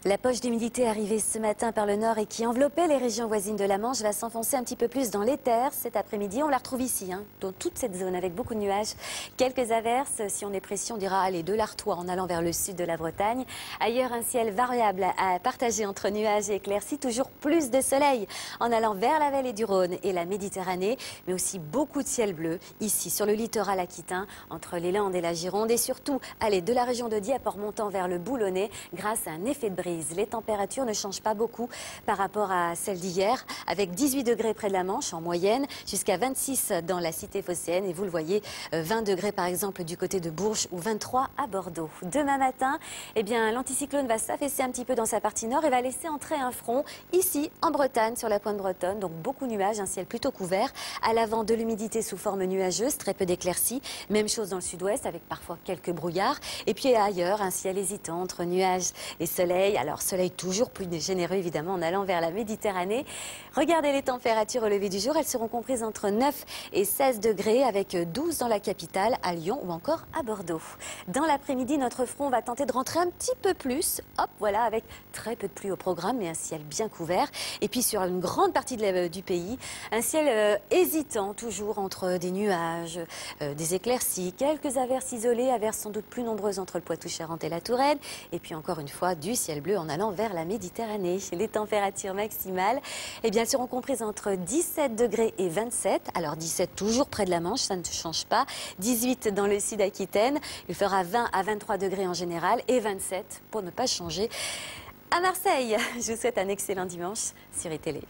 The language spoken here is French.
La poche d'humidité arrivée ce matin par le nord et qui enveloppait les régions voisines de la Manche va s'enfoncer un petit peu plus dans les terres cet après-midi. On la retrouve ici, dans toute cette zone avec beaucoup de nuages. Quelques averses, si on est précis, on dira allez, de l'Artois en allant vers le sud de la Bretagne. Ailleurs, un ciel variable à partager entre nuages et éclaircies. Toujours plus de soleil en allant vers la vallée du Rhône et la Méditerranée, mais aussi beaucoup de ciel bleu ici sur le littoral aquitain, entre les Landes et la Gironde. Et surtout, allez, de la région de Dieppe en remontant vers le Boulonnais grâce à un effet de brise. Les températures ne changent pas beaucoup par rapport à celles d'hier, avec 18 degrés près de la Manche en moyenne, jusqu'à 26 dans la cité phocéenne. Et vous le voyez, 20 degrés par exemple du côté de Bourges ou 23 à Bordeaux. Demain matin, eh bien, l'anticyclone va s'affaisser un petit peu dans sa partie nord et va laisser entrer un front ici en Bretagne, sur la pointe bretonne. Donc beaucoup de nuages, un ciel plutôt couvert. À l'avant, de l'humidité sous forme nuageuse, très peu d'éclaircies. Même chose dans le sud-ouest avec parfois quelques brouillards. Et puis ailleurs, un ciel hésitant entre nuages et soleil. Alors soleil toujours plus généreux évidemment en allant vers la Méditerranée. Regardez les températures au lever du jour, elles seront comprises entre 9 et 16 degrés avec 12 dans la capitale, à Lyon ou encore à Bordeaux. Dans l'après-midi, notre front va tenter de rentrer un petit peu plus, hop voilà, avec très peu de pluie au programme mais un ciel bien couvert. Et puis sur une grande partie du pays, un ciel hésitant toujours entre des nuages, des éclaircies, quelques averses isolées, averses sans doute plus nombreuses entre le Poitou-Charentes et la Touraine. Et puis encore une fois, du ciel bleu en allant vers la Méditerranée. Les températures maximales, eh bien, seront comprises entre 17 degrés et 27. Alors 17 toujours près de la Manche, ça ne change pas. 18 dans le sud Aquitaine. Il fera 20 à 23 degrés en général et 27 pour ne pas changer à Marseille. Je vous souhaite un excellent dimanche sur iTélé.